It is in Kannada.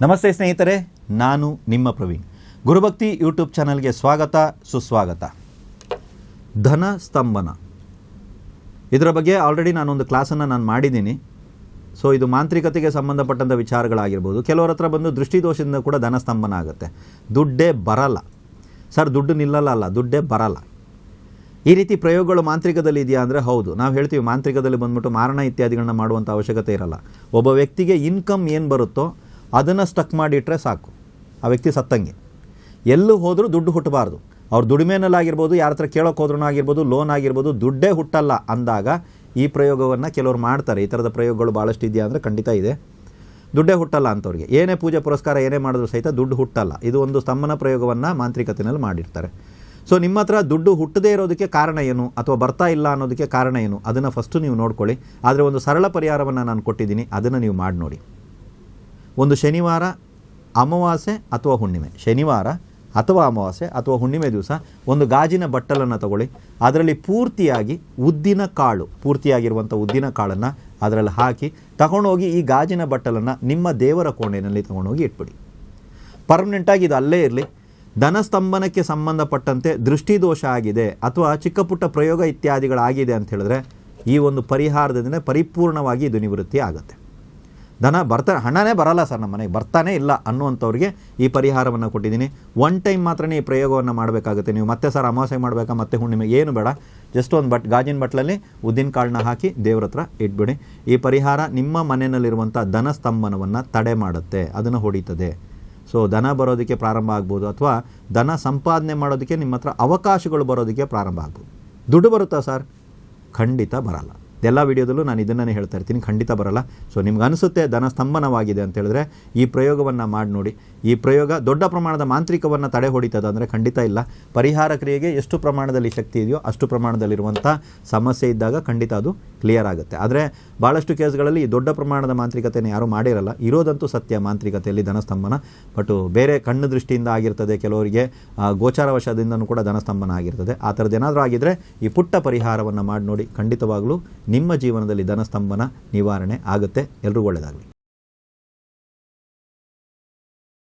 ನಮಸ್ತೆ ಸ್ನೇಹಿತರೆ, ನಾನು ನಿಮ್ಮ ಪ್ರವೀಣ್. ಗುರುಭಕ್ತಿ ಯೂಟ್ಯೂಬ್ ಚಾನಲ್ಗೆ ಸ್ವಾಗತ, ಸುಸ್ವಾಗತ. ಧನ ಸ್ತಂಭನ ಇದರ ಬಗ್ಗೆ ಆಲ್ರೆಡಿ ನಾನೊಂದು ಕ್ಲಾಸನ್ನು ಮಾಡಿದ್ದೀನಿ. ಸೊ ಇದು ಮಾಂತ್ರಿಕತೆಗೆ ಸಂಬಂಧಪಟ್ಟಂಥ ವಿಚಾರಗಳಾಗಿರ್ಬೋದು. ಕೆಲವರ ಹತ್ರ ಬಂದು ದೃಷ್ಟಿದೋಷದಿಂದ ಕೂಡ ಧನ ಸ್ತಂಭನ ಆಗುತ್ತೆ. ದುಡ್ಡೇ ಬರಲ್ಲ ಸರ್, ದುಡ್ಡು ನಿಲ್ಲಲ್ಲ, ದುಡ್ಡೇ ಬರಲ್ಲ. ಈ ರೀತಿ ಪ್ರಯೋಗಗಳು ಮಾಂತ್ರಿಕದಲ್ಲಿ ಇದೆಯಾ ಅಂದರೆ ಹೌದು. ನಾವು ಹೇಳ್ತೀವಿ ಮಾಂತ್ರಿಕದಲ್ಲಿ ಬಂದ್ಬಿಟ್ಟು ಮಾರಣ ಇತ್ಯಾದಿಗಳನ್ನ ಮಾಡುವಂಥ ಅವಶ್ಯಕತೆ ಇರಲ್ಲ. ಒಬ್ಬ ವ್ಯಕ್ತಿಗೆ ಇನ್ಕಮ್ ಏನು ಬರುತ್ತೋ ಅದನ್ನು ಸ್ಟಕ್ ಮಾಡಿಟ್ರೆ ಸಾಕು, ಆ ವ್ಯಕ್ತಿ ಸತ್ತಂಗೆ. ಎಲ್ಲೂ ಹೋದರೂ ದುಡ್ಡು ಹುಟ್ಟಬಾರ್ದು. ಅವ್ರು ದುಡಿಮೆನಲ್ಲಾಗಿರ್ಬೋದು, ಯಾರ ಹತ್ರ ಕೇಳೋಕೆ ಹೋದ್ರೂ ಆಗಿರ್ಬೋದು, ಲೋನ್ ಆಗಿರ್ಬೋದು, ದುಡ್ಡೇ ಹುಟ್ಟಲ್ಲ ಅಂದಾಗ ಈ ಪ್ರಯೋಗವನ್ನು ಕೆಲವರು ಮಾಡ್ತಾರೆ. ಈ ಥರದ ಪ್ರಯೋಗಗಳು ಭಾಳಷ್ಟು ಇದೆಯಾ ಅಂದರೆ ಖಂಡಿತ ಇದೆ. ದುಡ್ಡೇ ಹುಟ್ಟಲ್ಲ ಅಂಥವ್ರಿಗೆ ಏನೇ ಪೂಜೆ ಪುರಸ್ಕಾರ ಏನೇ ಮಾಡಿದ್ರು ಸಹಿತ ದುಡ್ಡು ಹುಟ್ಟಲ್ಲ. ಇದು ಒಂದು ಸ್ತಂಭನ ಪ್ರಯೋಗವನ್ನು ಮಾಂತ್ರಿಕತೆಯಲ್ಲಿ ಮಾಡಿರ್ತಾರೆ. ಸೊ ನಿಮ್ಮ ಹತ್ರ ದುಡ್ಡು ಹುಟ್ಟದೇ ಇರೋದಕ್ಕೆ ಕಾರಣ ಏನು, ಅಥವಾ ಬರ್ತಾ ಇಲ್ಲ ಅನ್ನೋದಕ್ಕೆ ಕಾರಣ ಏನು, ಅದನ್ನು ಫಸ್ಟು ನೀವು ನೋಡ್ಕೊಳ್ಳಿ. ಆದರೆ ಒಂದು ಸರಳ ಪರಿಹಾರವನ್ನು ನಾನು ಕೊಟ್ಟಿದ್ದೀನಿ, ಅದನ್ನು ನೀವು ಮಾಡಿ ನೋಡಿ. ಒಂದು ಶನಿವಾರ, ಅಮಾವಾಸ್ಯೆ ಅಥವಾ ಹುಣ್ಣಿಮೆ, ಶನಿವಾರ ಅಥವಾ ಅಮಾವಾಸ್ಯೆ ಅಥವಾ ಹುಣ್ಣಿಮೆ ದಿವಸ ಒಂದು ಗಾಜಿನ ಬಟ್ಟಲನ್ನು ತಗೊಳ್ಳಿ. ಅದರಲ್ಲಿ ಪೂರ್ತಿಯಾಗಿ ಉದ್ದಿನ ಕಾಳು, ಪೂರ್ತಿಯಾಗಿರುವಂಥ ಉದ್ದಿನ ಕಾಳನ್ನು ಅದರಲ್ಲಿ ಹಾಕಿ ತಗೊಂಡೋಗಿ ಈ ಗಾಜಿನ ಬಟ್ಟಲನ್ನು ನಿಮ್ಮ ದೇವರ ಕೋಣೆಯಲ್ಲಿ ತಗೊಂಡೋಗಿ ಇಟ್ಬಿಡಿ. ಪರ್ಮನೆಂಟಾಗಿ ಇದು ಅಲ್ಲೇ ಇರಲಿ. ಧನಸ್ತಂಭನಕ್ಕೆ ಸಂಬಂಧಪಟ್ಟಂತೆ ದೃಷ್ಟಿದೋಷ ಆಗಿದೆ ಅಥವಾ ಚಿಕ್ಕ ಪುಟ್ಟ ಪ್ರಯೋಗ ಇತ್ಯಾದಿಗಳಾಗಿದೆ ಅಂತ ಹೇಳಿದ್ರೆ ಈ ಒಂದು ಪರಿಹಾರದಿಂದ ಪರಿಪೂರ್ಣವಾಗಿ ಇದು ನಿವೃತ್ತಿ ಆಗುತ್ತೆ. ಹಣನೇ ಬರಲ್ಲ ಸರ್, ನಮ್ಮ ಮನೆಗೆ ಬರ್ತಾನೆ ಇಲ್ಲ ಅನ್ನುವಂಥವ್ರಿಗೆ ಈ ಪರಿಹಾರವನ್ನು ಕೊಟ್ಟಿದ್ದೀನಿ. ಒನ್ ಟೈಮ್ ಮಾತ್ರನೇ ಈ ಪ್ರಯೋಗವನ್ನು ಮಾಡಬೇಕಾಗುತ್ತೆ. ನೀವು ಮತ್ತೆ ಸರ್ ಅಮಾವಾಸ್ಯೆ ಮಾಡಬೇಕಾ, ಮತ್ತೆ ಹುಣ್ಣಿಮೆ, ಏನು ಬೇಡ. ಜಸ್ಟ್ ಒಂದು ಗಾಜಿನ ಬಟ್ಲಲ್ಲಿ ಉದ್ದಿನ ಕಾಳನ್ನ ಹಾಕಿ ದೇವ್ರ ಹತ್ರ ಇಟ್ಬಿಡಿ. ಈ ಪರಿಹಾರ ನಿಮ್ಮ ಮನೆಯಲ್ಲಿರುವಂಥ ಧನ ಸ್ತಂಭನವನ್ನು ತಡೆ ಮಾಡುತ್ತೆ, ಅದನ್ನು ಹೊಡಿತದೆ. ಸೊ ಧನ ಬರೋದಕ್ಕೆ ಪ್ರಾರಂಭ ಆಗ್ಬೋದು, ಅಥವಾ ಧನ ಸಂಪಾದನೆ ಮಾಡೋದಕ್ಕೆ ನಿಮ್ಮ ಹತ್ರ ಅವಕಾಶಗಳು ಬರೋದಕ್ಕೆ ಪ್ರಾರಂಭ ಆಗ್ಬೋದು. ದುಡ್ಡು ಬರುತ್ತಾ ಸರ್? ಖಂಡಿತ ಬರಲ್ಲ. ಎಲ್ಲ ವಿಡಿಯೋದಲ್ಲೂ ನಾನು ಇದನ್ನೇ ಹೇಳ್ತಾ ಇರ್ತೀನಿ, ಖಂಡಿತ ಬರಲ್ಲ. ಸೊ ನಿಮ್ಗೆ ಅನಿಸುತ್ತೆ ಧನ ಸ್ತಂಭನವಾಗಿದೆ ಅಂತ ಹೇಳಿದ್ರೆ ಈ ಪ್ರಯೋಗವನ್ನು ಮಾಡಿ ನೋಡಿ. ಈ ಪ್ರಯೋಗ ದೊಡ್ಡ ಪ್ರಮಾಣದ ಮಾಂತ್ರಿಕವನ್ನು ತಡೆ ಹೊಡಿತದ ಅಂದರೆ ಖಂಡಿತ ಇಲ್ಲ. ಪರಿಹಾರ ಕ್ರಿಯೆಗೆ ಎಷ್ಟು ಪ್ರಮಾಣದಲ್ಲಿ ಶಕ್ತಿ ಇದೆಯೋ ಅಷ್ಟು ಪ್ರಮಾಣದಲ್ಲಿರುವಂಥ ಸಮಸ್ಯೆ ಇದ್ದಾಗ ಖಂಡಿತ ಅದು ಕ್ಲಿಯರ್ ಆಗುತ್ತೆ. ಆದರೆ ಭಾಳಷ್ಟು ಕೇಸ್ಗಳಲ್ಲಿ ಈ ದೊಡ್ಡ ಪ್ರಮಾಣದ ಮಾಂತ್ರಿಕತೆಯನ್ನು ಯಾರೂ ಮಾಡಿರಲ್ಲ. ಇರೋದಂತೂ ಸತ್ಯ, ಮಾಂತ್ರಿಕತೆಯಲ್ಲಿ ಧನಸ್ತಂಭನ. ಬಟ್ ಬೇರೆ ಕಣ್ಣು ದೃಷ್ಟಿಯಿಂದ ಆಗಿರ್ತದೆ, ಕೆಲವರಿಗೆ ಗೋಚಾರವಶದಿಂದನೂ ಕೂಡ ಧನಸ್ತಂಭನ ಆಗಿರ್ತದೆ. ಆ ಥರದ್ದು ಏನಾದರೂ ಆಗಿದ್ದರೆ ಈ ಪುಟ್ಟ ಪರಿಹಾರವನ್ನು ಮಾಡಿ ನೋಡಿ. ಖಂಡಿತವಾಗಲೂ ನಿಮ್ಮ ಜೀವನದಲ್ಲಿ ಧನಸ್ತಂಭನ ನಿವಾರಣೆ ಆಗುತ್ತೆ. ಎಲ್ಲರೂ ಒಳ್ಳೆಯದಾಗಲಿ.